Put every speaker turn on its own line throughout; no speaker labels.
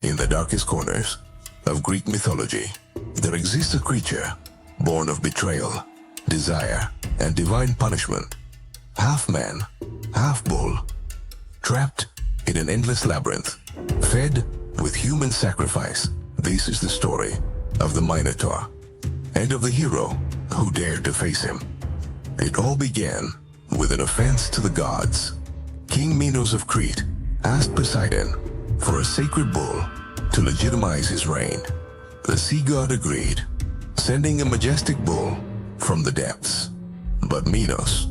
In the darkest corners of Greek mythology, there exists a creature born of betrayal, desire, and divine punishment. Half man, half bull, trapped in an endless labyrinth, fed with human sacrifice. This is the story of the Minotaur and of the hero who dared to face him. It all began with an offense to the gods. King Minos of Crete asked Poseidon for a sacred bull to legitimize his reign. The sea god agreed, sending a majestic bull from the depths. But Minos,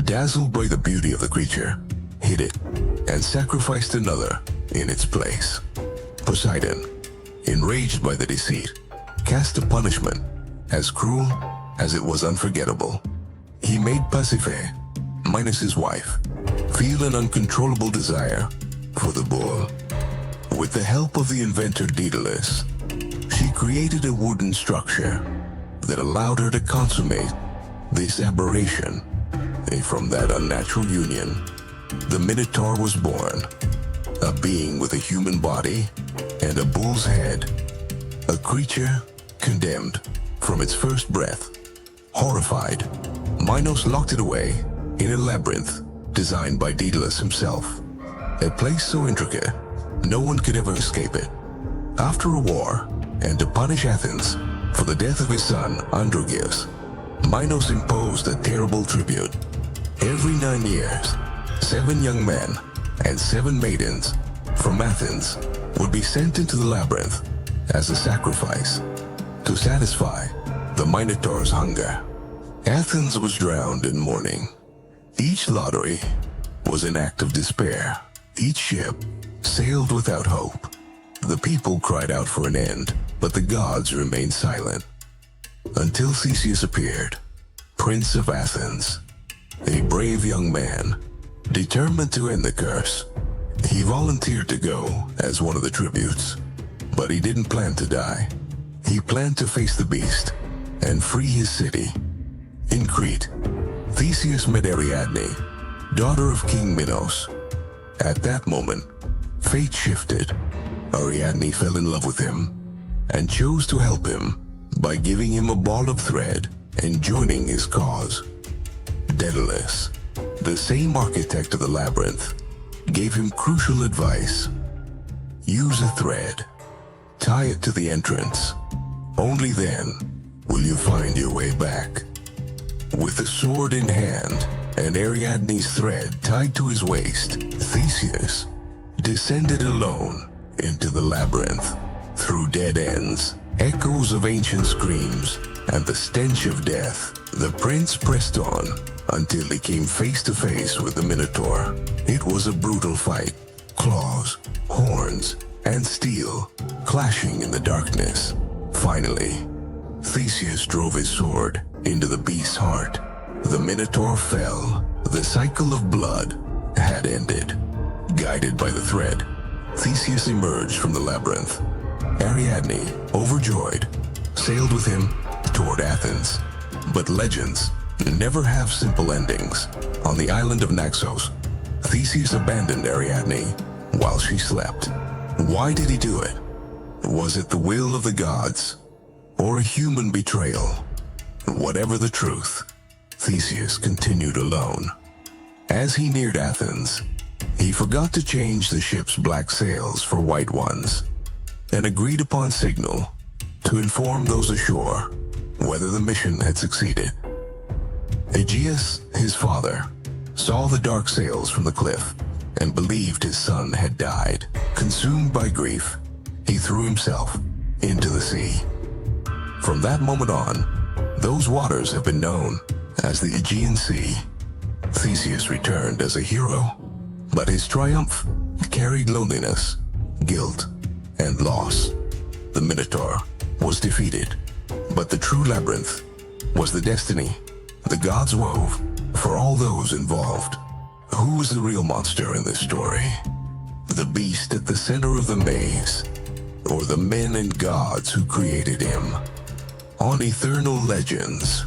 dazzled by the beauty of the creature, hid it and sacrificed another in its place. Poseidon, enraged by the deceit, cast a punishment as cruel as it was unforgettable. He made Pasiphae, Minos' wife, feel an uncontrollable desire for the bull. With the help of the inventor Daedalus, she created a wooden structure that allowed her to consummate this aberration. And from that unnatural union, the Minotaur was born, a being with a human body and a bull's head, a creature condemned from its first breath. Horrified, Minos locked it away in a labyrinth designed by Daedalus himself, a place so intricate no one could ever escape it. After a war, and to punish Athens for the death of his son Androgeus, Minos imposed a terrible tribute. Every 9 years, 7 young men and 7 maidens from Athens would be sent into the labyrinth as a sacrifice to satisfy the Minotaur's hunger. Athens was drowned in mourning. Each lottery was an act of despair. Each ship sailed without hope. The people cried out for an end, but the gods remained silent. Until Theseus appeared, Prince of Athens, a brave young man, determined to end the curse. He volunteered to go as one of the tributes, but he didn't plan to die. He planned to face the beast and free his city. In Crete, Theseus met Ariadne, daughter of King Minos. At that moment, fate shifted. Ariadne fell in love with him and chose to help him by giving him a ball of thread and joining his cause. Daedalus, the same architect of the labyrinth, gave him crucial advice. Use a thread. Tie it to the entrance. Only then will you find your way back. With a sword in hand and Ariadne's thread tied to his waist, Theseus descended alone into the labyrinth. Through dead ends, echoes of ancient screams, and the stench of death, the prince pressed on until he came face to face with the Minotaur. It was a brutal fight. Claws, horns, and steel clashing in the darkness. Finally, Theseus drove his sword into the beast's heart. The Minotaur fell. The cycle of blood had ended. Guided by the thread, Theseus emerged from the labyrinth. Ariadne, overjoyed, sailed with him toward Athens. But legends never have simple endings. On the island of Naxos, Theseus abandoned Ariadne while she slept. Why did he do it? Was it the will of the gods or a human betrayal? Whatever the truth, Theseus continued alone. As he neared Athens, he forgot to change the ship's black sails for white ones, an agreed-upon signal to inform those ashore whether the mission had succeeded. Aegeus, his father, saw the dark sails from the cliff and believed his son had died. Consumed by grief, he threw himself into the sea. From that moment on, those waters have been known as the Aegean Sea. Theseus returned as a hero, but his triumph carried loneliness, guilt, and loss. The Minotaur was defeated, but the true labyrinth was the destiny the gods wove for all those involved. Who was the real monster in this story? The beast at the center of the maze, or the men and gods who created him? On EthernalLegends,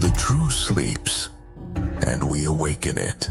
the truth sleeps, and we awaken it.